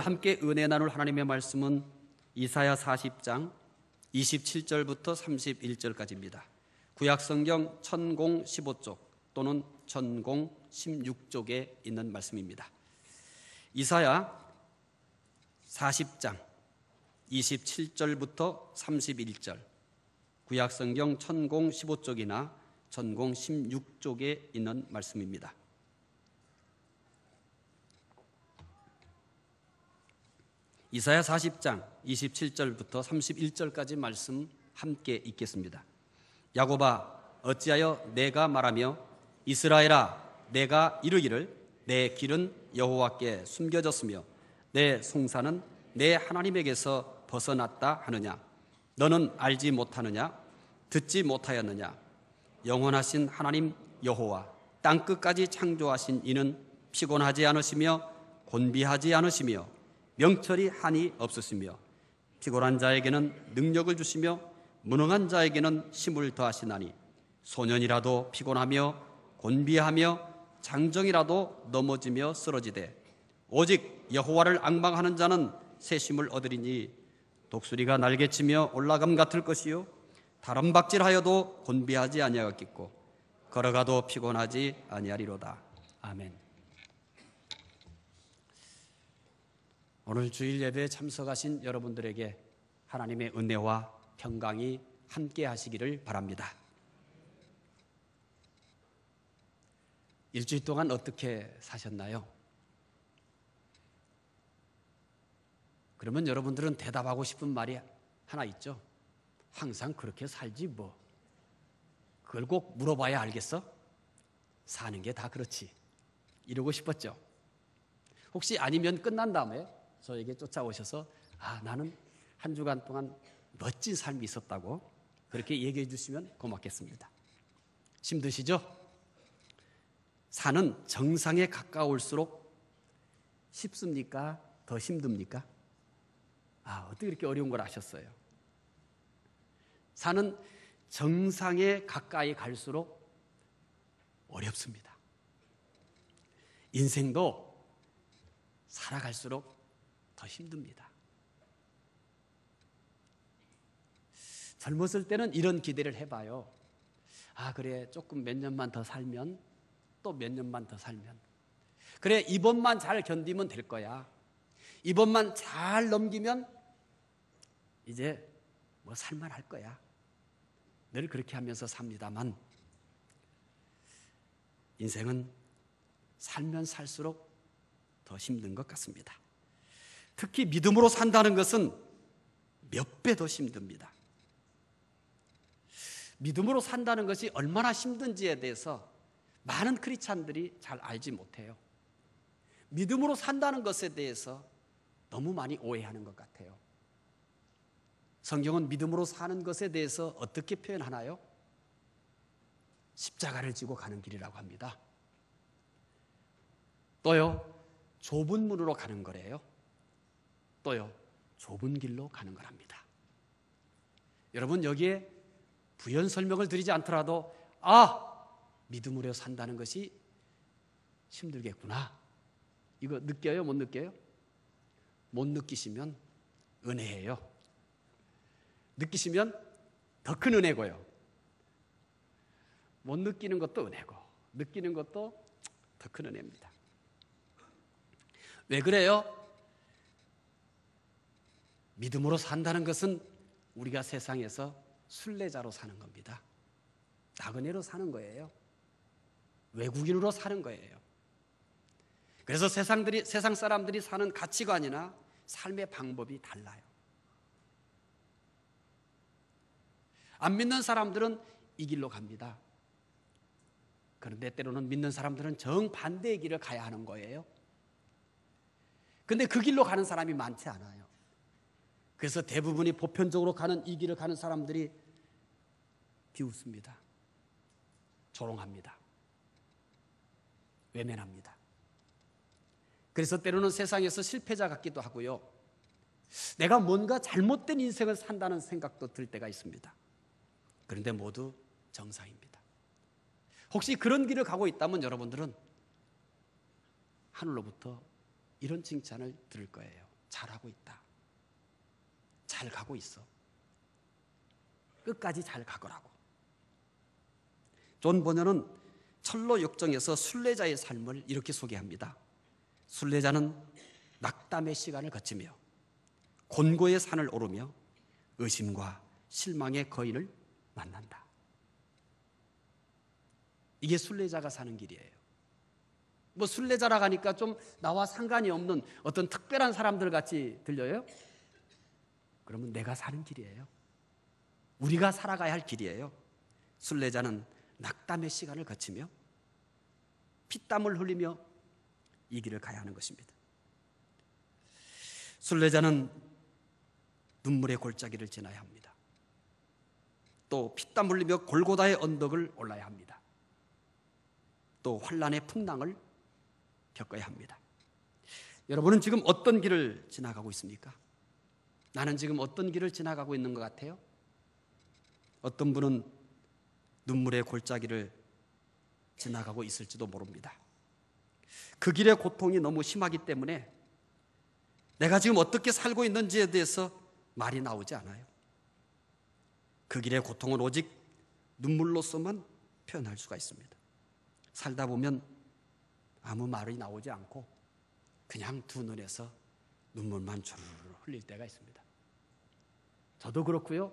함께 은혜 나눌 하나님의 말씀은 이사야 40장 27절부터 31절까지입니다. 구약성경 천공 15쪽 또는 천공 16쪽에 있는 말씀입니다. 이사야 40장 27절부터 31절, 구약성경 천공 15쪽이나 천공 16쪽에 있는 말씀입니다. 이사야 40장 27절부터 31절까지 말씀 함께 읽겠습니다. 야곱아, 어찌하여 내가 말하며 이스라엘아, 내가 이르기를 내 길은 여호와께 숨겨졌으며 내 송사는 내 하나님에게서 벗어났다 하느냐? 너는 알지 못하느냐? 듣지 못하였느냐? 영원하신 하나님 여호와, 땅끝까지 창조하신 이는 피곤하지 않으시며 곤비하지 않으시며 명철이 한이 없으시며 피곤한 자에게는 능력을 주시며 무능한 자에게는 힘을 더하시나니 소년이라도 피곤하며 곤비하며 장정이라도 넘어지며 쓰러지되 오직 여호와를 앙망하는 자는 새 힘을 얻으리니 독수리가 날개치며 올라감 같을 것이요 다람박질하여도 곤비하지 아니하겠고 걸어가도 피곤하지 아니하리로다. 아멘. 오늘 주일 예배에 참석하신 여러분들에게 하나님의 은혜와 평강이 함께 하시기를 바랍니다. 일주일 동안 어떻게 사셨나요? 그러면 여러분들은 대답하고 싶은 말이 하나 있죠. 항상 그렇게 살지 뭐. 그걸 꼭 물어봐야 알겠어? 사는 게 다 그렇지. 이러고 싶었죠. 혹시 아니면 끝난 다음에 저에게 쫓아오셔서 나는 한 주간 동안 멋진 삶이 있었다고 그렇게 얘기해 주시면 고맙겠습니다. 힘드시죠? 산은 정상에 가까울수록 쉽습니까? 더 힘듭니까? 어떻게 이렇게 어려운 걸 아셨어요? 산은 정상에 가까이 갈수록 어렵습니다. 인생도 살아갈수록 더 힘듭니다. 젊었을 때는 이런 기대를 해봐요. 그래, 조금 몇 년만 더 살면, 또 몇 년만 더 살면, 그래, 이번만 잘 견디면 될 거야. 이번만 잘 넘기면 이제 뭐 살만할 거야. 늘 그렇게 하면서 삽니다만 인생은 살면 살수록 더 힘든 것 같습니다. 특히 믿음으로 산다는 것은 몇 배 더 힘듭니다. 믿음으로 산다는 것이 얼마나 힘든지에 대해서 많은 크리스찬들이 잘 알지 못해요. 믿음으로 산다는 것에 대해서 너무 많이 오해하는 것 같아요. 성경은 믿음으로 사는 것에 대해서 어떻게 표현하나요? 십자가를 지고 가는 길이라고 합니다. 또요, 좁은 문으로 가는 거래요. 또요, 좁은 길로 가는 거랍니다. 여러분, 여기에 부연 설명을 드리지 않더라도 믿음으로 산다는 것이 힘들겠구나, 이거 느껴요? 못 느껴요? 못 느끼시면 은혜예요. 느끼시면 더 큰 은혜고요. 못 느끼는 것도 은혜고 느끼는 것도 더 큰 은혜입니다. 왜 그래요? 믿음으로 산다는 것은 우리가 세상에서 순례자로 사는 겁니다. 나그네로 사는 거예요. 외국인으로 사는 거예요. 그래서 세상 사람들이 사는 가치관이나 삶의 방법이 달라요. 안 믿는 사람들은 이 길로 갑니다. 그런데 때로는 믿는 사람들은 정반대의 길을 가야 하는 거예요. 그런데 그 길로 가는 사람이 많지 않아요. 그래서 대부분이 보편적으로 가는 이 길을 가는 사람들이 비웃습니다. 조롱합니다. 외면합니다. 그래서 때로는 세상에서 실패자 같기도 하고요. 내가 뭔가 잘못된 인생을 산다는 생각도 들 때가 있습니다. 그런데 모두 정상입니다. 혹시 그런 길을 가고 있다면 여러분들은 하늘로부터 이런 칭찬을 들을 거예요. 잘하고 있다. 잘 가고 있어. 끝까지 잘 가거라고. 존 버녀는 철로 역정에서 순례자의 삶을 이렇게 소개합니다. 순례자는 낙담의 시간을 거치며 곤고의 산을 오르며 의심과 실망의 거인을 만난다. 이게 순례자가 사는 길이에요. 뭐 순례자라고 하니까 좀 나와 상관이 없는 어떤 특별한 사람들 같이 들려요? 그러면 내가 사는 길이에요. 우리가 살아가야 할 길이에요. 순례자는 낙담의 시간을 거치며 피땀을 흘리며 이 길을 가야 하는 것입니다. 순례자는 눈물의 골짜기를 지나야 합니다. 또 피땀 흘리며 골고다의 언덕을 올라야 합니다. 또 환난의 풍랑을 겪어야 합니다. 여러분은 지금 어떤 길을 지나가고 있습니까? 나는 지금 어떤 길을 지나가고 있는 것 같아요? 어떤 분은 눈물의 골짜기를 지나가고 있을지도 모릅니다. 그 길의 고통이 너무 심하기 때문에 내가 지금 어떻게 살고 있는지에 대해서 말이 나오지 않아요. 그 길의 고통은 오직 눈물로서만 표현할 수가 있습니다. 살다 보면 아무 말이 나오지 않고 그냥 두 눈에서 눈물만 주르르 흘릴 때가 있습니다. 저도 그렇고요.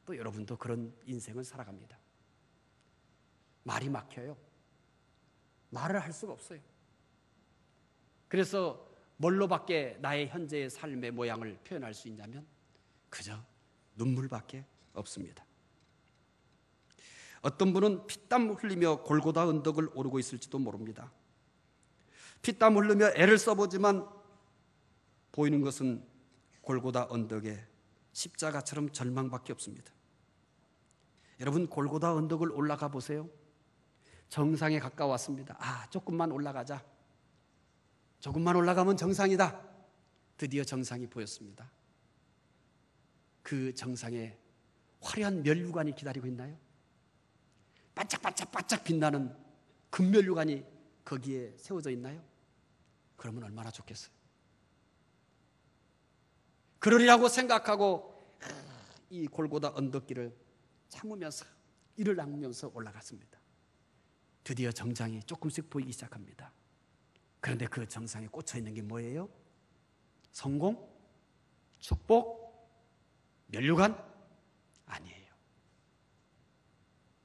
또 여러분도 그런 인생을 살아갑니다. 말이 막혀요. 말을 할 수가 없어요. 그래서 뭘로밖에 나의 현재의 삶의 모양을 표현할 수 있냐면 그저 눈물밖에 없습니다. 어떤 분은 피땀 흘리며 골고다 언덕을 오르고 있을지도 모릅니다. 피땀 흘리며 애를 써보지만 보이는 것은 골고다 언덕에 십자가처럼 절망밖에 없습니다. 여러분, 골고다 언덕을 올라가 보세요. 정상에 가까웠습니다. 조금만 올라가자. 조금만 올라가면 정상이다. 드디어 정상이 보였습니다. 그 정상에 화려한 면류관이 기다리고 있나요? 반짝반짝 빛나는 금면류관이 거기에 세워져 있나요? 그러면 얼마나 좋겠어요. 그러리라고 생각하고 이 골고다 언덕길을 참으면서 이를 닦으면서 올라갔습니다. 드디어 정상이 조금씩 보이기 시작합니다. 그런데 그 정상에 꽂혀 있는 게 뭐예요? 성공? 축복? 면류관? 아니에요.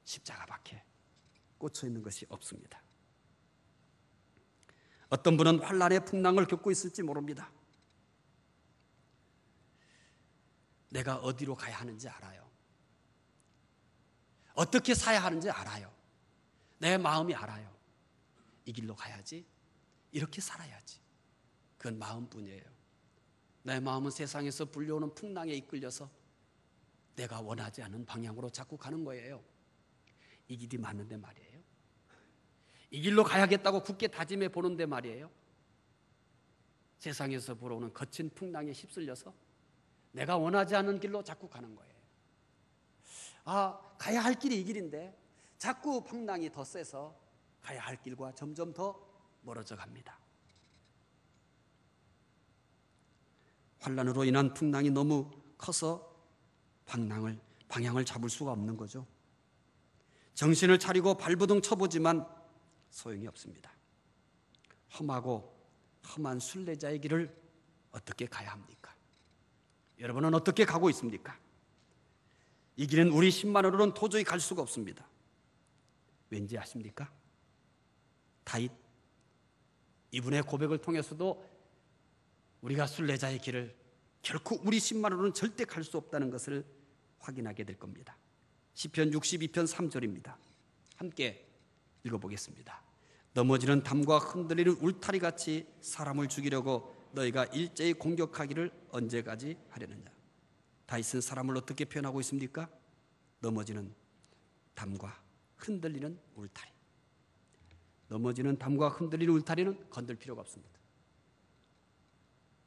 십자가밖에 꽂혀 있는 것이 없습니다. 어떤 분은 환난의 풍랑을 겪고 있을지 모릅니다. 내가 어디로 가야 하는지 알아요. 어떻게 살아야 하는지 알아요. 내 마음이 알아요. 이 길로 가야지. 이렇게 살아야지. 그건 마음뿐이에요. 내 마음은 세상에서 불려오는 풍랑에 이끌려서 내가 원하지 않은 방향으로 자꾸 가는 거예요. 이 길이 맞는데 말이에요. 이 길로 가야겠다고 굳게 다짐해 보는데 말이에요. 세상에서 불어오는 거친 풍랑에 휩쓸려서 내가 원하지 않는 길로 자꾸 가는 거예요. 가야 할 길이 이 길인데 자꾸 풍랑이 더 세서 가야 할 길과 점점 더 멀어져 갑니다. 환난으로 인한 풍랑이 너무 커서 방향을 잡을 수가 없는 거죠. 정신을 차리고 발버둥 쳐보지만 소용이 없습니다. 험하고 험한 순례자의 길을 어떻게 가야 합니까? 여러분은 어떻게 가고 있습니까? 이 길은 우리 힘만으로는 도저히 갈 수가 없습니다. 왠지 아십니까? 다윗, 이분의 고백을 통해서도 우리가 순례자의 길을 결코 우리 힘만으로는 절대 갈 수 없다는 것을 확인하게 될 겁니다. 시편 62편 3절입니다. 함께 읽어보겠습니다. 넘어지는 담과 흔들리는 울타리같이 사람을 죽이려고 너희가 일제히 공격하기를 언제까지 하려느냐. 다윗은 사람을 어떻게 표현하고 있습니까? 넘어지는 담과 흔들리는 울타리. 넘어지는 담과 흔들리는 울타리는 건들 필요가 없습니다.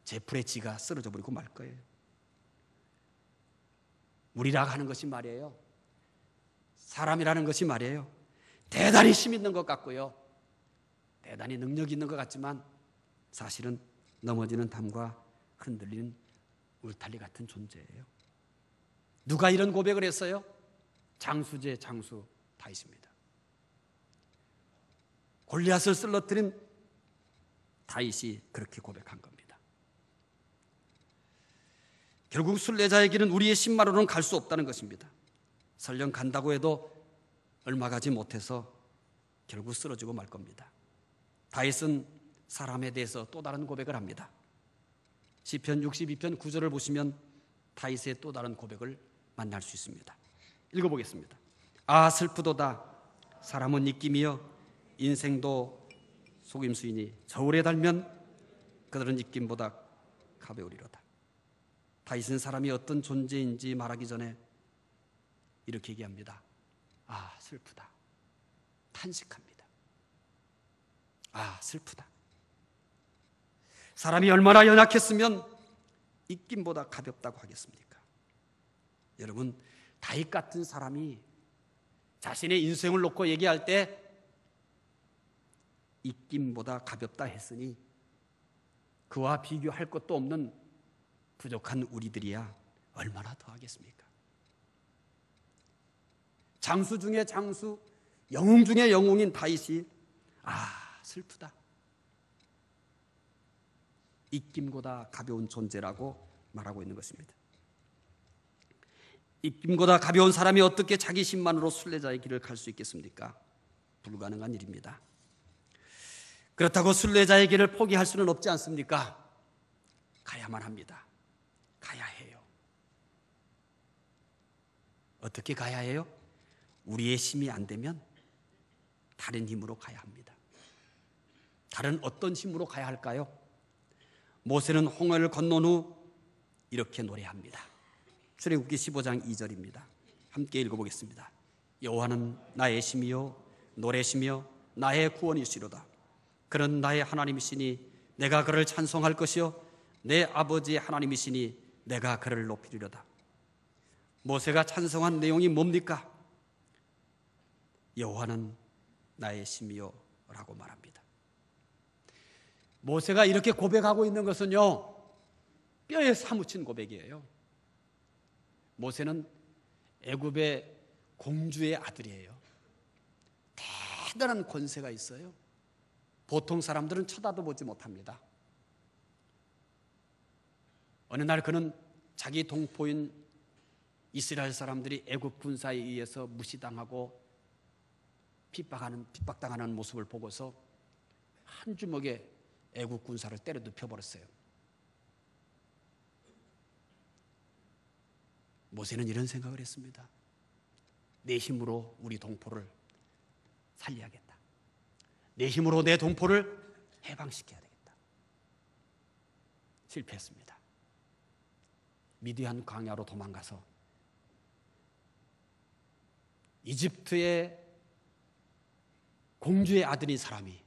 제 풀의 지가 쓰러져 버리고 말 거예요. 우리라 하는 것이 말이에요. 사람이라는 것이 말이에요. 대단히 힘 있는 것 같고요. 대단히 능력 있는 것 같지만 사실은 넘어지는 담과 흔들리는 울타리 같은 존재예요. 누가 이런 고백을 했어요? 장수제 장수 다윗입니다. 골리앗을 쓰러뜨린 다윗이 그렇게 고백한 겁니다. 결국 순례자의 길은 우리의 신마로는 갈 수 없다는 것입니다. 설령 간다고 해도 얼마 가지 못해서 결국 쓰러지고 말 겁니다. 다윗은 사람에 대해서 또 다른 고백을 합니다. 시편 62편 9절을 보시면 다윗의 또 다른 고백을 만날 수 있습니다. 읽어보겠습니다. 아 슬프도다 사람은 입김이여 인생도 속임수이니 저울에 달면 그들은 입김보다 가벼우리로다. 다윗은 사람이 어떤 존재인지 말하기 전에 이렇게 얘기합니다. 아 슬프다. 탄식합니다. 아 슬프다. 사람이 얼마나 연약했으면 입김보다 가볍다고 하겠습니까? 여러분, 다윗 같은 사람이 자신의 인생을 놓고 얘기할 때 입김보다 가볍다 했으니 그와 비교할 것도 없는 부족한 우리들이야 얼마나 더 하겠습니까? 장수 중에 장수, 영웅 중에 영웅인 다윗이 아 슬프다. 입김보다 가벼운 존재라고 말하고 있는 것입니다. 입김보다 가벼운 사람이 어떻게 자기 힘만으로 순례자의 길을 갈 수 있겠습니까? 불가능한 일입니다. 그렇다고 순례자의 길을 포기할 수는 없지 않습니까? 가야만 합니다. 가야 해요. 어떻게 가야 해요? 우리의 힘이 안 되면 다른 힘으로 가야 합니다. 다른 어떤 힘으로 가야 할까요? 모세는 홍해를 건넌 후 이렇게 노래합니다. 출애굽기 15장 2절입니다. 함께 읽어보겠습니다. 여호와는 나의 힘이요 노래시며 나의 구원이시로다. 그는 나의 하나님이시니 내가 그를 찬송할 것이요 내 아버지의 하나님이시니 내가 그를 높이리로다. 모세가 찬송한 내용이 뭡니까? 여호와는 나의 힘이요 라고 말합니다. 모세가 이렇게 고백하고 있는 것은요 뼈에 사무친 고백이에요. 모세는 애굽의 공주의 아들이에요. 대단한 권세가 있어요. 보통 사람들은 쳐다도 보지 못합니다. 어느 날 그는 자기 동포인 이스라엘 사람들이 애굽 군사에 의해서 무시당하고 핍박당하는 모습을 보고서 한 주먹에 애국 군사를 때려 눕혀버렸어요. 모세는 이런 생각을 했습니다. 내 힘으로 우리 동포를 살려야겠다. 내 힘으로 내 동포를 해방시켜야 되겠다. 실패했습니다. 미디안 광야로 도망가서 이집트의 공주의 아들인 사람이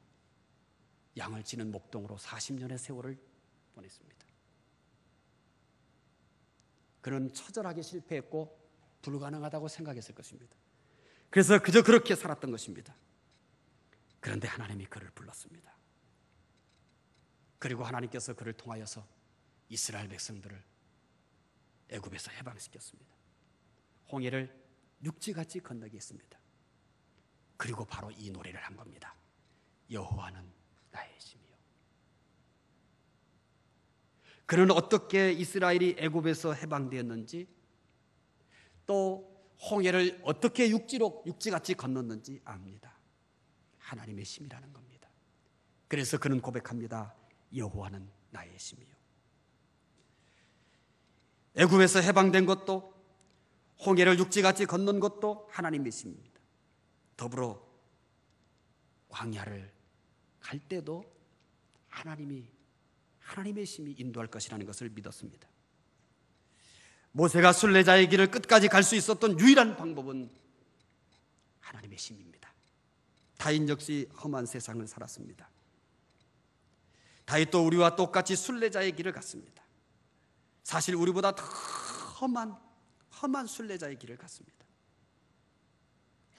양을 치는 목동으로 40년의 세월을 보냈습니다. 그는 처절하게 실패했고 불가능하다고 생각했을 것입니다. 그래서 그저 그렇게 살았던 것입니다. 그런데 하나님이 그를 불렀습니다. 그리고 하나님께서 그를 통하여서 이스라엘 백성들을 애굽에서 해방시켰습니다. 홍해를 육지같이 건너게 했습니다. 그리고 바로 이 노래를 한 겁니다. 여호와는 나의 힘이요. 그는 어떻게 이스라엘이 애굽에서 해방되었는지, 또 홍해를 어떻게 육지같이 건넜는지 압니다. 하나님의 힘이라는 겁니다. 그래서 그는 고백합니다. 여호와는 나의 힘이요. 애굽에서 해방된 것도, 홍해를 육지같이 건넌 것도 하나님의 힘입니다. 더불어 광야를 갈 때도 하나님의 힘이 인도할 것이라는 것을 믿었습니다. 모세가 순례자의 길을 끝까지 갈 수 있었던 유일한 방법은 하나님의 힘입니다. 다윗 역시 험한 세상을 살았습니다. 다윗도 우리와 똑같이 순례자의 길을 갔습니다. 사실 우리보다 더 험한 순례자의 길을 갔습니다.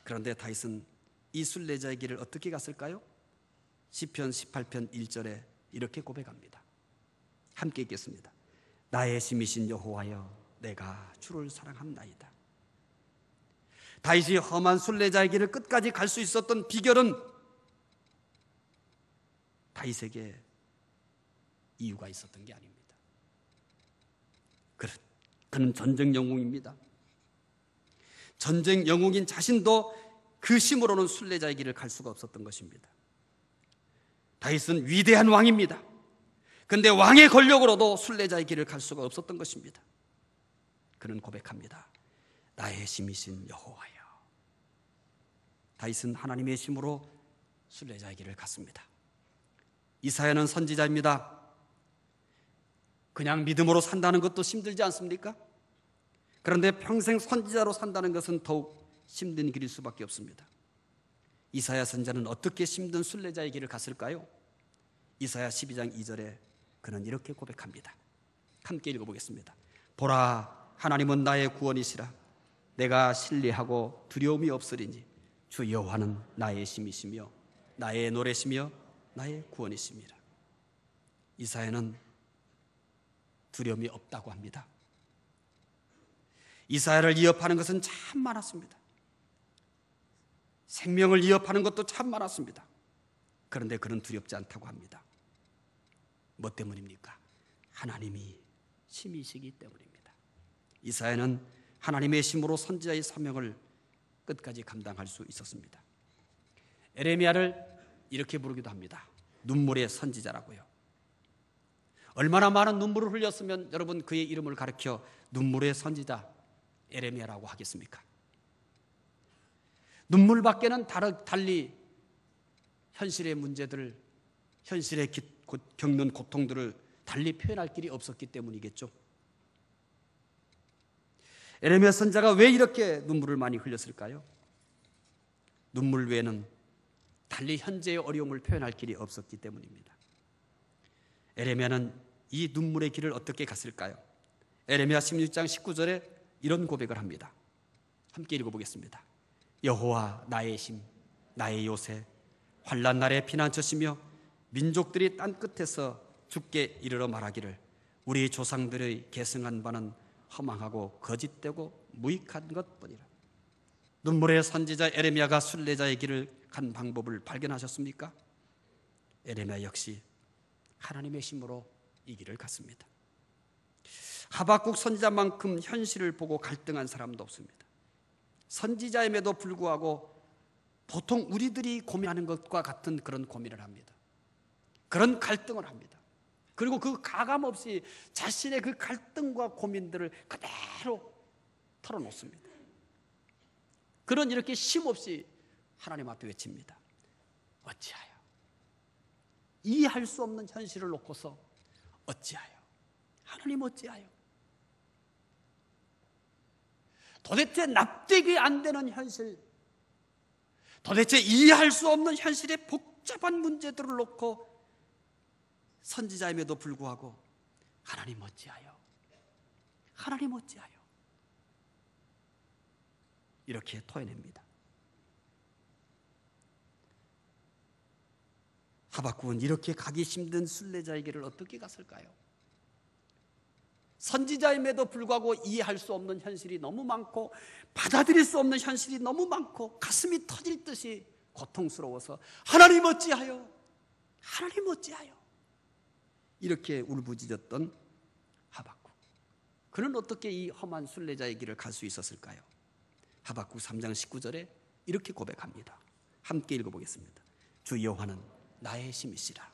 그런데 다윗은 이 순례자의 길을 어떻게 갔을까요? 시편 18편 1절에 이렇게 고백합니다. 함께 읽겠습니다. 나의 힘이신 여호와여, 내가 주를 사랑합나이다. 다윗이 험한 순례자의 길을 끝까지 갈 수 있었던 비결은 다윗에게 이유가 있었던 게 아닙니다. 그는 전쟁 영웅입니다. 전쟁 영웅인 자신도 그 힘으로는 순례자의 길을 갈 수가 없었던 것입니다. 다윗은 위대한 왕입니다. 그런데 왕의 권력으로도 순례자의 길을 갈 수가 없었던 것입니다. 그는 고백합니다. 나의 힘이신 여호와여. 다윗은 하나님의 힘으로 순례자의 길을 갔습니다. 이사야는 선지자입니다. 그냥 믿음으로 산다는 것도 힘들지 않습니까? 그런데 평생 선지자로 산다는 것은 더욱 힘든 길일 수밖에 없습니다. 이사야 선지자는 어떻게 힘든 순례자의 길을 갔을까요? 이사야 12장 2절에 그는 이렇게 고백합니다. 함께 읽어보겠습니다. 보라, 하나님은 나의 구원이시라. 내가 신뢰하고 두려움이 없으리니 주 여호와는 나의 힘이시며 나의 노래시며 나의 구원이시니라. 이사야는 두려움이 없다고 합니다. 이사야를 위협하는 것은 참 많았습니다. 생명을 위협하는 것도 참 많았습니다. 그런데 그는 두렵지 않다고 합니다. 뭐 때문입니까? 하나님이 힘이시기 때문입니다. 이사야는 하나님의 힘으로 선지자의 사명을 끝까지 감당할 수 있었습니다. 에레미야를 이렇게 부르기도 합니다. 눈물의 선지자라고요. 얼마나 많은 눈물을 흘렸으면 여러분 그의 이름을 가리켜 눈물의 선지자 에레미야라고 하겠습니까? 눈물밖에는 달리 현실의 문제들을, 현실에 겪는 고통들을 달리 표현할 길이 없었기 때문이겠죠. 에레미야 선지자가 왜 이렇게 눈물을 많이 흘렸을까요? 눈물 외에는 달리 현재의 어려움을 표현할 길이 없었기 때문입니다. 에레미야는 이 눈물의 길을 어떻게 갔을까요? 에레미야 16장 19절에 이런 고백을 합니다. 함께 읽어보겠습니다. 여호와 나의 힘, 나의 요새, 환난 날에 피난처시며 민족들이 땅 끝에서 죽게 이르러 말하기를 우리 조상들의 계승한 바는 허망하고 거짓되고 무익한 것뿐이라. 눈물의 선지자 에레미야가 순례자의 길을 간 방법을 발견하셨습니까? 에레미야 역시 하나님의 힘으로 이 길을 갔습니다. 하박국 선지자만큼 현실을 보고 갈등한 사람도 없습니다. 선지자임에도 불구하고 보통 우리들이 고민하는 것과 같은 그런 고민을 합니다. 그런 갈등을 합니다. 그리고 그 가감 없이 자신의 그 갈등과 고민들을 그대로 털어놓습니다. 그런 이렇게 쉼없이 하나님 앞에 외칩니다. 어찌하여 이해할 수 없는 현실을 놓고서 어찌하여 하나님 어찌하여 도대체 납득이 안 되는 현실, 도대체 이해할 수 없는 현실의 복잡한 문제들을 놓고 선지자임에도 불구하고 하나님 어찌하여 하나님 어찌하여 이렇게 토해냅니다. 하박국은 이렇게 가기 힘든 순례자의 길을 어떻게 갔을까요? 선지자임에도 불구하고 이해할 수 없는 현실이 너무 많고 받아들일 수 없는 현실이 너무 많고 가슴이 터질 듯이 고통스러워서 하나님 어찌하여 하나님 어찌하여 이렇게 울부짖었던 하박국. 그는 어떻게 이 험한 순례자의 길을 갈 수 있었을까요? 하박국 3장 19절에 이렇게 고백합니다. 함께 읽어보겠습니다. 주 여호와는 나의 힘이시라.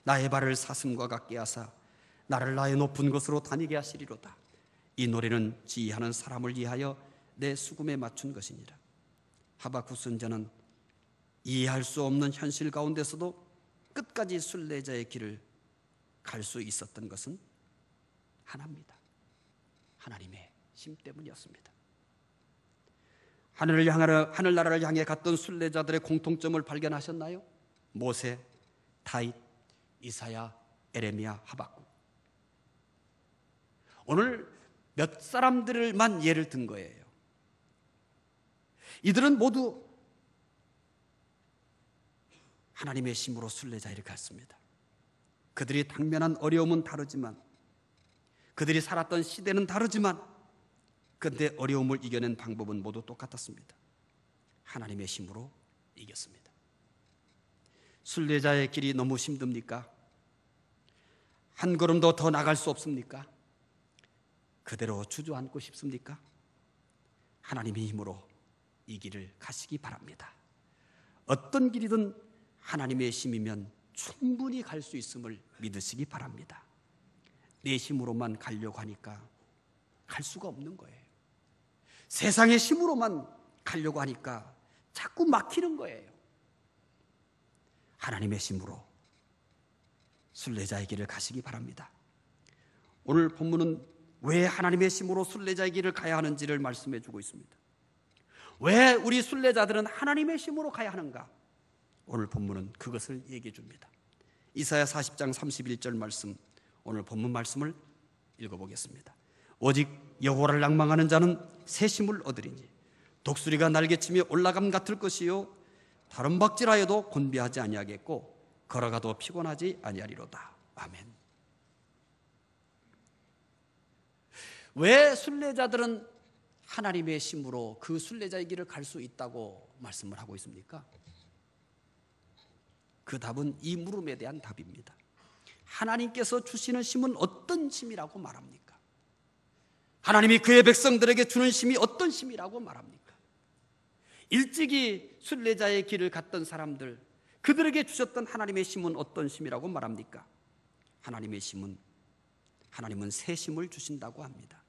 나의 발을 사슴과 같게 하사 나를 나의 높은 곳으로 다니게 하시리로다. 이 노래는 지휘하는 사람을 위하여 내 수금에 맞춘 것이니라. 하박국 선지자는 이해할 수 없는 현실 가운데서도 끝까지 순례자의 길을 갈 수 있었던 것은 하나입니다. 하나님의 힘 때문이었습니다. 하늘나라를 향해 갔던 순례자들의 공통점을 발견하셨나요? 모세, 다윗, 이사야, 에레미야, 하박국. 오늘 몇 사람들만 예를 든 거예요. 이들은 모두 하나님의 힘으로 순례자를 갔습니다. 그들이 당면한 어려움은 다르지만 그들이 살았던 시대는 다르지만 그런데 어려움을 이겨낸 방법은 모두 똑같았습니다. 하나님의 힘으로 이겼습니다. 순례자의 길이 너무 힘듭니까? 한 걸음도 더 나갈 수 없습니까? 그대로 주저앉고 싶습니까? 하나님의 힘으로 이 길을 가시기 바랍니다. 어떤 길이든 하나님의 힘이면 충분히 갈 수 있음을 믿으시기 바랍니다. 내 힘으로만 가려고 하니까 갈 수가 없는 거예요. 세상의 힘으로만 가려고 하니까 자꾸 막히는 거예요. 하나님의 힘으로 순례자의 길을 가시기 바랍니다. 오늘 본문은 왜 하나님의 힘으로 순례자의 길을 가야 하는지를 말씀해 주고 있습니다. 왜 우리 순례자들은 하나님의 힘으로 가야 하는가? 오늘 본문은 그것을 얘기해 줍니다. 이사야 40장 31절 말씀, 오늘 본문 말씀을 읽어보겠습니다. 오직 여호와를 낭망하는 자는 새 힘을 얻으리니 독수리가 날개치며 올라감 같을 것이요 다른 박질하여도 곤비하지 아니하겠고 걸어가도 피곤하지 아니하리로다. 아멘. 왜 순례자들은 하나님의 힘으로 그 순례자의 길을 갈 수 있다고 말씀을 하고 있습니까? 그 답은 이 물음에 대한 답입니다. 하나님께서 주시는 힘은 어떤 힘이라고 말합니까? 하나님이 그의 백성들에게 주는 힘이 어떤 힘이라고 말합니까? 일찍이 순례자의 길을 갔던 사람들, 그들에게 주셨던 하나님의 힘은 어떤 힘이라고 말합니까? 하나님은 새 힘을 주신다고 합니다.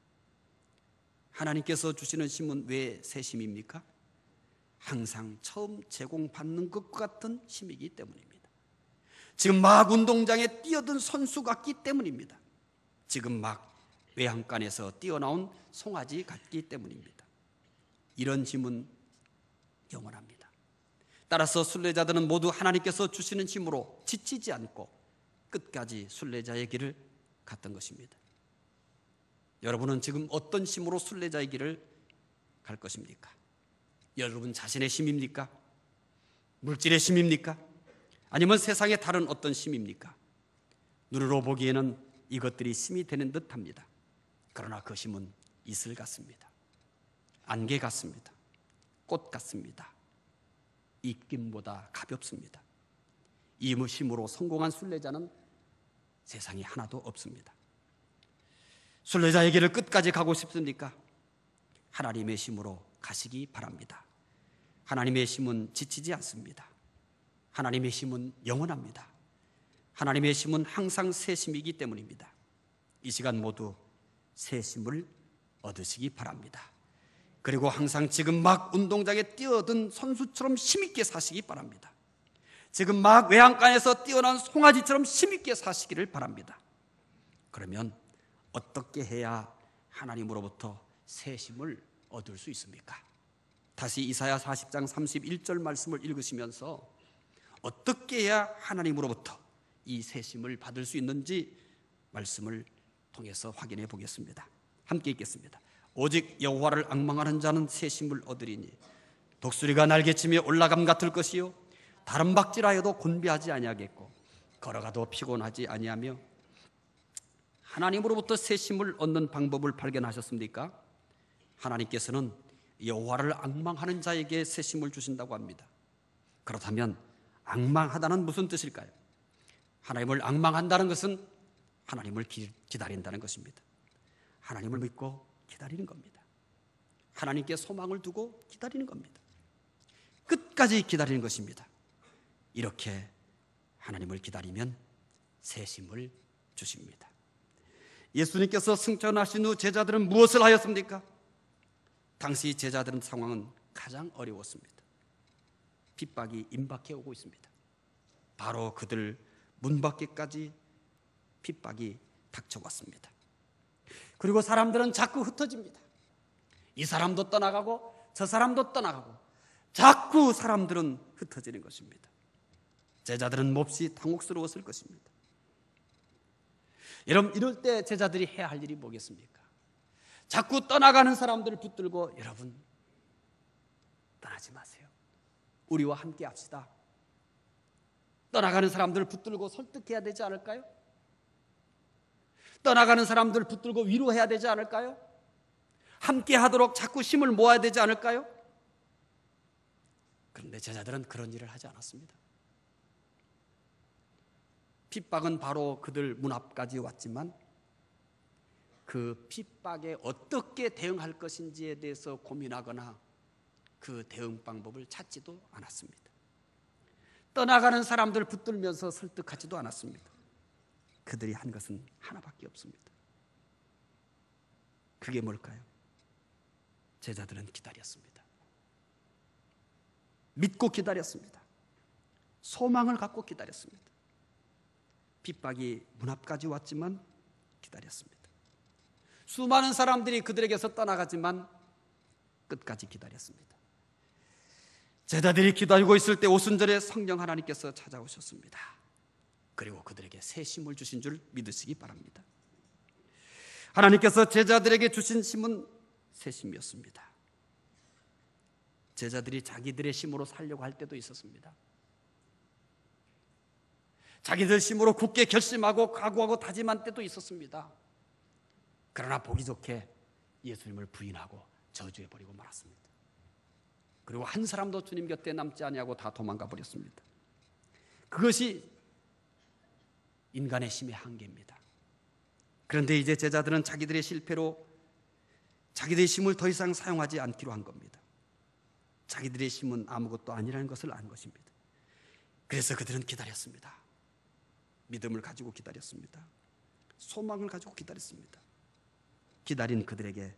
하나님께서 주시는 힘은 왜 새 힘입니까? 항상 처음 제공받는 것과 같은 힘이기 때문입니다. 지금 막 운동장에 뛰어든 선수 같기 때문입니다. 지금 막 외양간에서 뛰어나온 송아지 같기 때문입니다. 이런 힘은 영원합니다. 따라서 순례자들은 모두 하나님께서 주시는 힘으로 지치지 않고 끝까지 순례자의 길을 갔던 것입니다. 여러분은 지금 어떤 힘으로 순례자의 길을 갈 것입니까? 여러분 자신의 힘입니까? 물질의 힘입니까? 아니면 세상의 다른 어떤 힘입니까? 눈으로 보기에는 이것들이 힘이 되는 듯합니다. 그러나 그 힘은 이슬 같습니다. 안개 같습니다. 꽃 같습니다. 입김보다 가볍습니다. 이 힘으로 성공한 순례자는 세상에 하나도 없습니다. 순례자의 길을 끝까지 가고 싶습니까? 하나님의 힘으로 가시기 바랍니다. 하나님의 힘은 지치지 않습니다. 하나님의 힘은 영원합니다. 하나님의 힘은 항상 새 힘이기 때문입니다. 이 시간 모두 새 힘을 얻으시기 바랍니다. 그리고 항상 지금 막 운동장에 뛰어든 선수처럼 힘있게 사시기 바랍니다. 지금 막 외양간에서 뛰어난 송아지처럼 힘있게 사시기를 바랍니다. 그러면 어떻게 해야 하나님으로부터 새 힘을 얻을 수 있습니까? 다시 이사야 40장 31절 말씀을 읽으시면서 어떻게 해야 하나님으로부터 이 새 힘을 받을 수 있는지 말씀을 통해서 확인해 보겠습니다. 함께 읽겠습니다. 오직 여호와를 앙망하는 자는 새 힘을 얻으리니 독수리가 날개치며 올라감 같을 것이요 다른 박질하여도 곤비하지 아니하겠고 걸어가도 피곤하지 아니하며. 하나님으로부터 새 힘을 얻는 방법을 발견하셨습니까? 하나님께서는 여호와를 앙망하는 자에게 새 힘을 주신다고 합니다. 그렇다면 앙망하다는 무슨 뜻일까요? 하나님을 앙망한다는 것은 하나님을 기다린다는 것입니다. 하나님을 믿고 기다리는 겁니다. 하나님께 소망을 두고 기다리는 겁니다. 끝까지 기다리는 것입니다. 이렇게 하나님을 기다리면 새 힘을 주십니다. 예수님께서 승천하신 후 제자들은 무엇을 하였습니까? 당시 제자들의 상황은 가장 어려웠습니다. 핍박이 임박해 오고 있습니다. 바로 그들 문 밖에까지 핍박이 닥쳐왔습니다. 그리고 사람들은 자꾸 흩어집니다. 이 사람도 떠나가고 저 사람도 떠나가고 자꾸 사람들은 흩어지는 것입니다. 제자들은 몹시 당혹스러웠을 것입니다. 여러분, 이럴 때 제자들이 해야 할 일이 뭐겠습니까? 자꾸 떠나가는 사람들을 붙들고 여러분 떠나지 마세요. 우리와 함께 합시다. 떠나가는 사람들을 붙들고 설득해야 되지 않을까요? 떠나가는 사람들 붙들고 위로해야 되지 않을까요? 함께 하도록 자꾸 힘을 모아야 되지 않을까요? 그런데 제자들은 그런 일을 하지 않았습니다. 핍박은 바로 그들 문 앞까지 왔지만 그 핍박에 어떻게 대응할 것인지에 대해서 고민하거나 그 대응 방법을 찾지도 않았습니다. 떠나가는 사람들 붙들면서 설득하지도 않았습니다. 그들이 한 것은 하나밖에 없습니다. 그게 뭘까요? 제자들은 기다렸습니다. 믿고 기다렸습니다. 소망을 갖고 기다렸습니다. 핍박이 문 앞까지 왔지만 기다렸습니다. 수많은 사람들이 그들에게서 떠나가지만 끝까지 기다렸습니다. 제자들이 기다리고 있을 때 오순절에 성령 하나님께서 찾아오셨습니다. 그리고 그들에게 새 힘을 주신 줄 믿으시기 바랍니다. 하나님께서 제자들에게 주신 힘은 새 힘이었습니다. 제자들이 자기들의 힘으로 살려고 할 때도 있었습니다. 자기들 힘으로 굳게 결심하고 각오하고 다짐한 때도 있었습니다. 그러나 보기 좋게 예수님을 부인하고 저주해버리고 말았습니다. 그리고 한 사람도 주님 곁에 남지 아니하고 다 도망가 버렸습니다. 그것이 인간의 힘의 한계입니다. 그런데 이제 제자들은 자기들의 실패로 자기들의 힘을 더 이상 사용하지 않기로 한 겁니다. 자기들의 힘은 아무것도 아니라는 것을 안 것입니다. 그래서 그들은 기다렸습니다. 믿음을 가지고 기다렸습니다. 소망을 가지고 기다렸습니다. 기다린 그들에게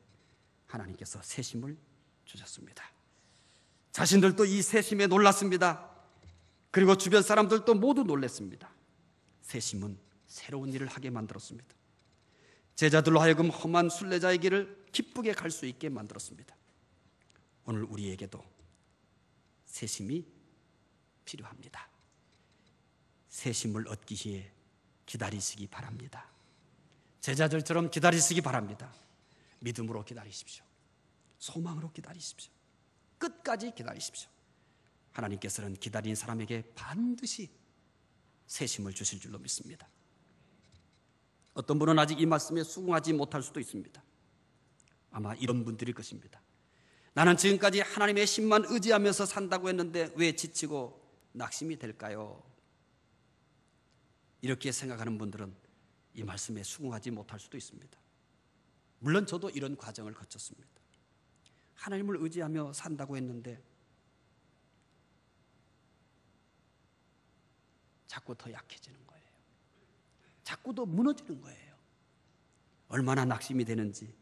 하나님께서 새 힘을 주셨습니다. 자신들도 이 새 힘에 놀랐습니다. 그리고 주변 사람들도 모두 놀랐습니다. 새 힘은 새로운 일을 하게 만들었습니다. 제자들로 하여금 험한 순례자의 길을 기쁘게 갈 수 있게 만들었습니다. 오늘 우리에게도 새 힘이 필요합니다. 새 힘을 얻기 위해 기다리시기 바랍니다. 제자들처럼 기다리시기 바랍니다. 믿음으로 기다리십시오. 소망으로 기다리십시오. 끝까지 기다리십시오. 하나님께서는 기다린 사람에게 반드시 새 힘을 주실 줄로 믿습니다. 어떤 분은 아직 이 말씀에 수긍하지 못할 수도 있습니다. 아마 이런 분들일 것입니다. 나는 지금까지 하나님의 힘만 의지하면서 산다고 했는데 왜 지치고 낙심이 될까요? 이렇게 생각하는 분들은 이 말씀에 수긍하지 못할 수도 있습니다. 물론 저도 이런 과정을 거쳤습니다. 하나님을 의지하며 산다고 했는데 자꾸 더 약해지는 거예요. 자꾸 더 무너지는 거예요. 얼마나 낙심이 되는지,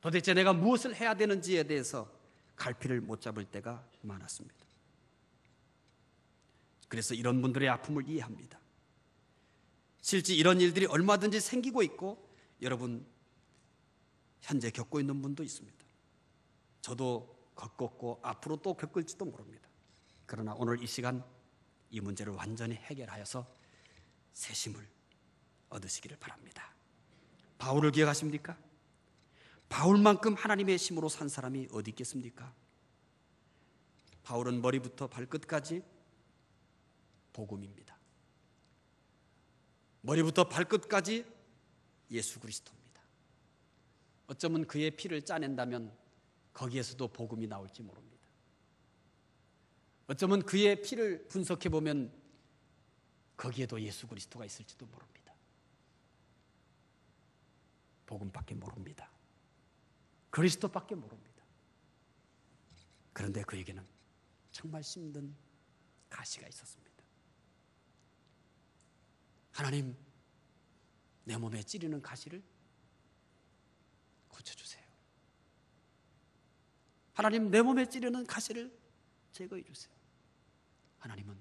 도대체 내가 무엇을 해야 되는지에 대해서 갈피를 못 잡을 때가 많았습니다. 그래서 이런 분들의 아픔을 이해합니다. 실제 이런 일들이 얼마든지 생기고 있고 여러분 현재 겪고 있는 분도 있습니다. 저도 겪었고 앞으로 또 겪을지도 모릅니다. 그러나 오늘 이 시간 이 문제를 완전히 해결하여서 새 힘을 얻으시기를 바랍니다. 바울을 기억하십니까? 바울만큼 하나님의 힘으로 산 사람이 어디 있겠습니까? 바울은 머리부터 발끝까지 복음입니다. 머리부터 발끝까지 예수 그리스도입니다. 어쩌면 그의 피를 짜낸다면 거기에서도 복음이 나올지 모릅니다. 어쩌면 그의 피를 분석해 보면 거기에도 예수 그리스도가 있을지도 모릅니다. 복음밖에 모릅니다. 그리스도밖에 모릅니다. 그런데 그에게는 정말 힘든 가시가 있었습니다. 하나님, 내 몸에 찌르는 가시를 고쳐주세요. 하나님, 내 몸에 찌르는 가시를 제거해 주세요. 하나님은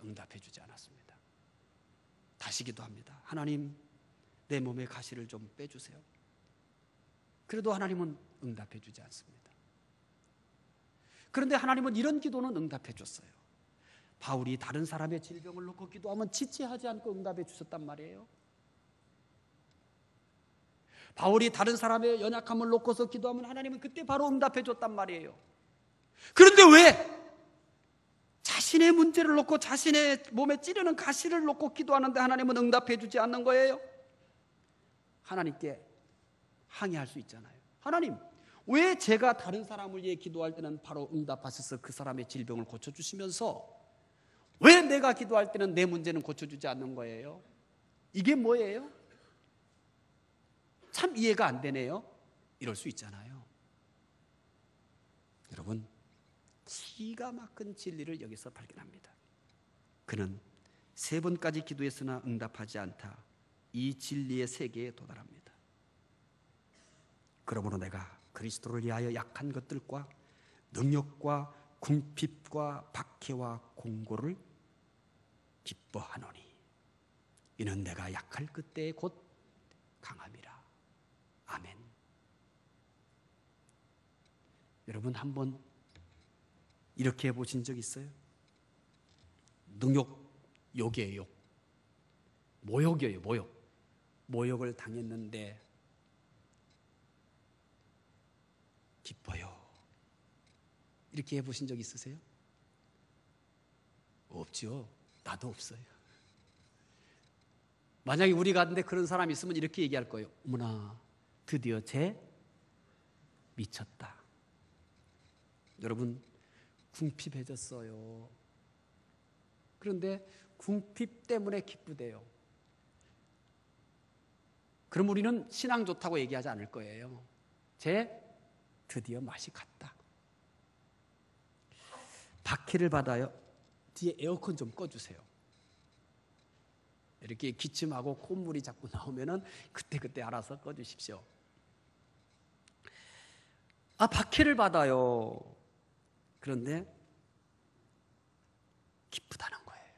응답해 주지 않았습니다. 다시 기도합니다. 하나님, 내 몸에 가시를 좀 빼주세요. 그래도 하나님은 응답해 주지 않습니다. 그런데 하나님은 이런 기도는 응답해 줬어요. 바울이 다른 사람의 질병을 놓고 기도하면 지체하지 않고 응답해 주셨단 말이에요. 바울이 다른 사람의 연약함을 놓고서 기도하면 하나님은 그때 바로 응답해 줬단 말이에요. 그런데 왜 자신의 문제를 놓고 자신의 몸에 찌르는 가시를 놓고 기도하는데 하나님은 응답해 주지 않는 거예요? 하나님께 항의할 수 있잖아요. 하나님, 왜 제가 다른 사람을 위해 기도할 때는 바로 응답하셔서 그 사람의 질병을 고쳐주시면서 왜 내가 기도할 때는 내 문제는 고쳐주지 않는 거예요? 이게 뭐예요? 참 이해가 안 되네요. 이럴 수 있잖아요. 여러분, 기가 막힌 진리를 여기서 발견합니다. 그는 3번까지 기도했으나 응답하지 않다. 이 진리의 세계에 도달합니다. 그러므로 내가 그리스도를 위하여 약한 것들과 능력과 궁핍과 박해와 공고를 기뻐하노니 이는 내가 약할 그때에 곧 강함이라. 아멘. 여러분 한번 이렇게 해보신 적 있어요? 능욕, 욕이에요. 욕. 모욕이에요. 모욕. 모욕을 당했는데 기뻐요. 이렇게 해보신 적 있으세요? 없죠. 나도 없어요. 만약에 우리 가운데 그런 사람이 있으면 이렇게 얘기할 거예요. 어머나, 드디어 쟤 미쳤다. 여러분, 궁핍해졌어요. 그런데 궁핍 때문에 기쁘대요. 그럼 우리는 신앙 좋다고 얘기하지 않을 거예요. 쟤 드디어 맛이 갔다. 박해를 받아요. 뒤에 에어컨 좀 꺼주세요. 이렇게 기침하고 콧물이 자꾸 나오면은 그때 알아서 꺼주십시오. 박해를 받아요. 그런데 기쁘다는 거예요.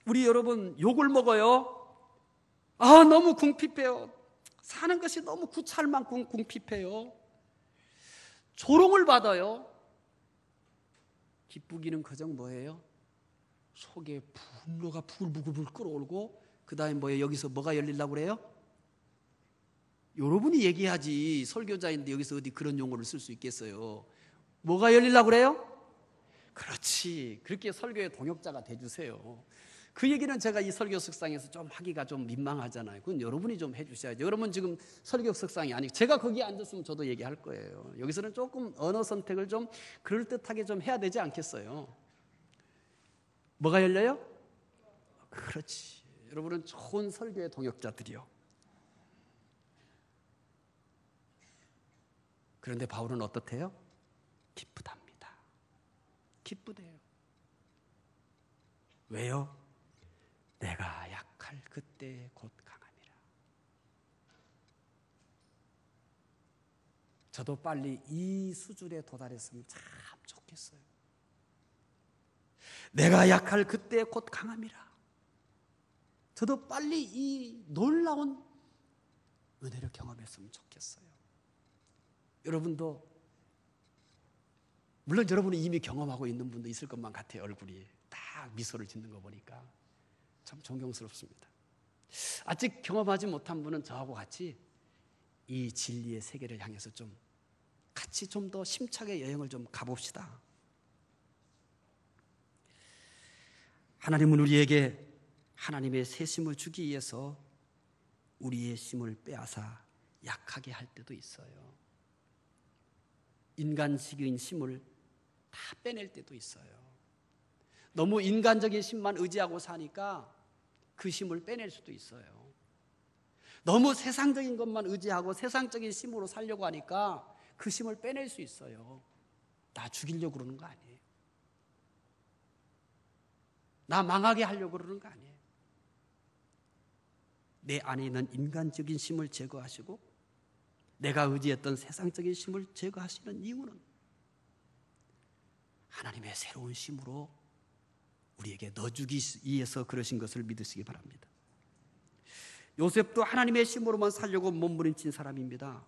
우리 여러분 욕을 먹어요. 너무 궁핍해요. 사는 것이 너무 구차할 만큼 궁핍해요. 조롱을 받아요. 기쁘기는 그정 뭐예요? 속에 분노가 부글부글 끓어오르고 그 다음에 뭐예요? 여기서 뭐가 열리려고 그래요? 여러분이 얘기하지. 설교자인데 여기서 어디 그런 용어를 쓸 수 있겠어요? 뭐가 열리려고 그래요? 그렇지. 그렇게 설교의 동역자가 돼주세요. 그 얘기는 제가 이 설교 석상에서 좀 하기가 좀 민망하잖아요. 그건 여러분이 좀 해주셔야죠. 여러분 지금 설교 석상이 아니고 제가 거기에 앉았으면 저도 얘기할 거예요. 여기서는 조금 언어 선택을 좀 그럴듯하게 좀 해야 되지 않겠어요? 뭐가 열려요? 그렇지. 여러분은 좋은 설교의 동역자들이요. 그런데 바울은 어떻대요? 기쁘답니다. 기쁘대요. 왜요? 내가 약할 그때 곧 강함이라. 저도 빨리 이 수준에 도달했으면 참 좋겠어요. 내가 약할 그때 곧 강함이라. 저도 빨리 이 놀라운 은혜를 경험했으면 좋겠어요. 여러분도 물론 여러분이 이미 경험하고 있는 분도 있을 것만 같아요. 얼굴이 딱 미소를 짓는 거 보니까 참 존경스럽습니다. 아직 경험하지 못한 분은 저하고 같이 이 진리의 세계를 향해서 좀 같이 좀 더 심차게 여행을 좀 가봅시다. 하나님은 우리에게 하나님의 새 힘을 주기 위해서 우리의 힘을 빼앗아 약하게 할 때도 있어요. 인간식인 힘을 다 빼낼 때도 있어요. 너무 인간적인 힘만 의지하고 사니까 그 힘을 빼낼 수도 있어요. 너무 세상적인 것만 의지하고 세상적인 힘으로 살려고 하니까 그 힘을 빼낼 수 있어요. 나 죽이려고 그러는 거 아니에요. 나 망하게 하려고 그러는 거 아니에요. 내 안에 있는 인간적인 힘을 제거하시고 내가 의지했던 세상적인 힘을 제거하시는 이유는 하나님의 새로운 힘으로 우리에게 넣어주기 위해서 그러신 것을 믿으시기 바랍니다. 요셉도 하나님의 힘으로만 살려고 몸부림친 사람입니다.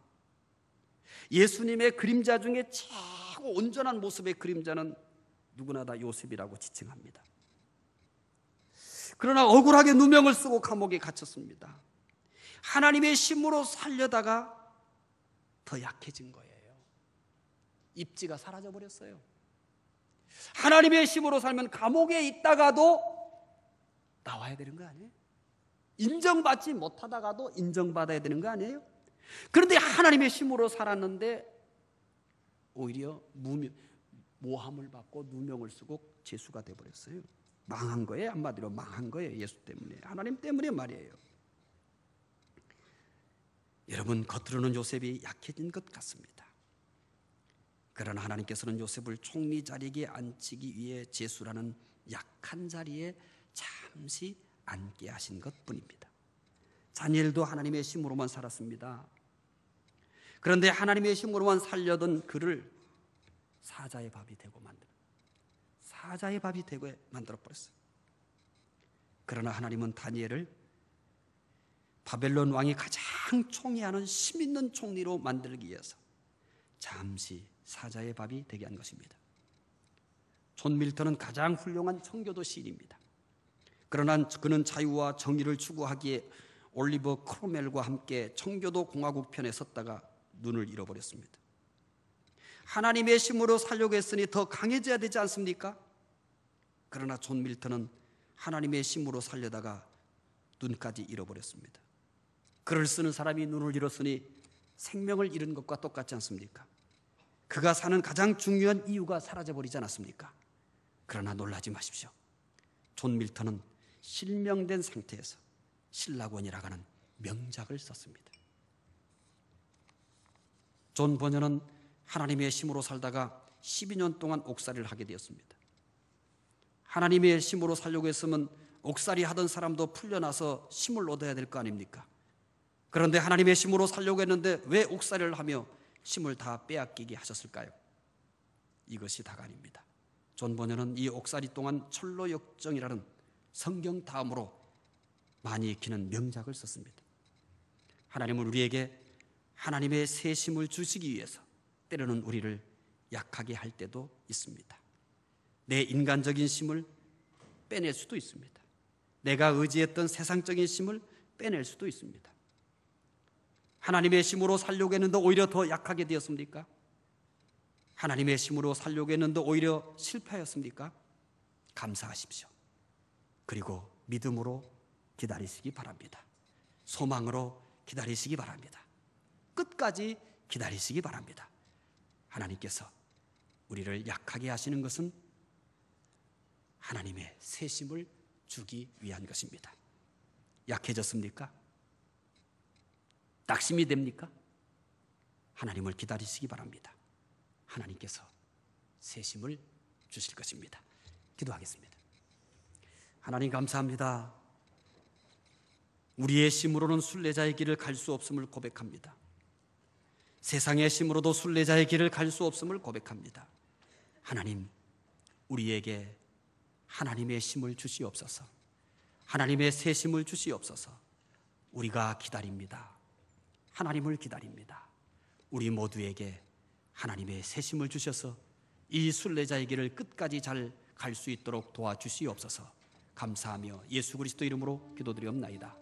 예수님의 그림자 중에 최고 온전한 모습의 그림자는 누구나 다 요셉이라고 지칭합니다. 그러나 억울하게 누명을 쓰고 감옥에 갇혔습니다. 하나님의 힘으로 살려다가 더 약해진 거예요. 입지가 사라져버렸어요. 하나님의 힘으로 살면 감옥에 있다가도 나와야 되는 거 아니에요? 인정받지 못하다가도 인정받아야 되는 거 아니에요? 그런데 하나님의 힘으로 살았는데 오히려 모함을 받고 누명을 쓰고 죄수가 되어버렸어요. 망한 거예요. 한마디로 망한 거예요. 예수 때문에, 하나님 때문에 말이에요. 여러분, 겉으로는 요셉이 약해진 것 같습니다. 그러나 하나님께서는 요셉을 총리 자리에 앉히기 위해 제수라는 약한 자리에 잠시 앉게 하신 것뿐입니다. 다니엘도 하나님의 힘으로만 살았습니다. 그런데 하나님의 힘으로만 살려던 그를 사자의 밥이 되고 만들어버렸어요. 그러나 하나님은 다니엘을 바벨론 왕이 가장 총애하는 힘 있는 총리로 만들기 위해서 잠시 사자의 밥이 되게 한 것입니다. 존 밀턴은 가장 훌륭한 청교도 시인입니다. 그러나 그는 자유와 정의를 추구하기에 올리버 크로멜과 함께 청교도 공화국 편에 섰다가 눈을 잃어버렸습니다. 하나님의 힘으로 살려고 했으니 더 강해져야 되지 않습니까? 그러나 존 밀턴은 하나님의 힘으로 살려다가 눈까지 잃어버렸습니다. 글을 쓰는 사람이 눈을 잃었으니 생명을 잃은 것과 똑같지 않습니까? 그가 사는 가장 중요한 이유가 사라져버리지 않았습니까? 그러나 놀라지 마십시오. 존 밀턴은 실명된 상태에서 신라권이라고 하는 명작을 썼습니다. 존 버녀는 하나님의 힘으로 살다가 12년 동안 옥살이를 하게 되었습니다. 하나님의 힘으로 살려고 했으면 옥살이 하던 사람도 풀려나서 힘을 얻어야 될 거 아닙니까? 그런데 하나님의 힘으로 살려고 했는데 왜 옥살이를 하며 힘을 다 빼앗기게 하셨을까요? 이것이 다가 아닙니다. 존 버녀는 이 옥살이 동안 철로역정이라는 성경 다음으로 많이 읽히는 명작을 썼습니다. 하나님은 우리에게 하나님의 새 힘을 주시기 위해서 때로는 우리를 약하게 할 때도 있습니다. 내 인간적인 힘을 빼낼 수도 있습니다. 내가 의지했던 세상적인 힘을 빼낼 수도 있습니다. 하나님의 힘으로 살려고 했는데 오히려 더 약하게 되었습니까? 하나님의 힘으로 살려고 했는데 오히려 실패하였습니까? 감사하십시오. 그리고 믿음으로 기다리시기 바랍니다. 소망으로 기다리시기 바랍니다. 끝까지 기다리시기 바랍니다. 하나님께서 우리를 약하게 하시는 것은 하나님의 새 힘을 주기 위한 것입니다. 약해졌습니까? 낙심이 됩니까? 하나님을 기다리시기 바랍니다. 하나님께서 새 힘을 주실 것입니다. 기도하겠습니다. 하나님 감사합니다. 우리의 힘으로는 순례자의 길을 갈 수 없음을 고백합니다. 세상의 힘으로도 순례자의 길을 갈 수 없음을 고백합니다. 하나님, 우리에게 하나님의 힘을 주시옵소서. 하나님의 새 힘을 주시옵소서. 우리가 기다립니다. 하나님을 기다립니다. 우리 모두에게 하나님의 새 힘을 주셔서 이 순례자의 길을 끝까지 잘 갈 수 있도록 도와주시옵소서. 감사하며 예수 그리스도 이름으로 기도드리옵나이다.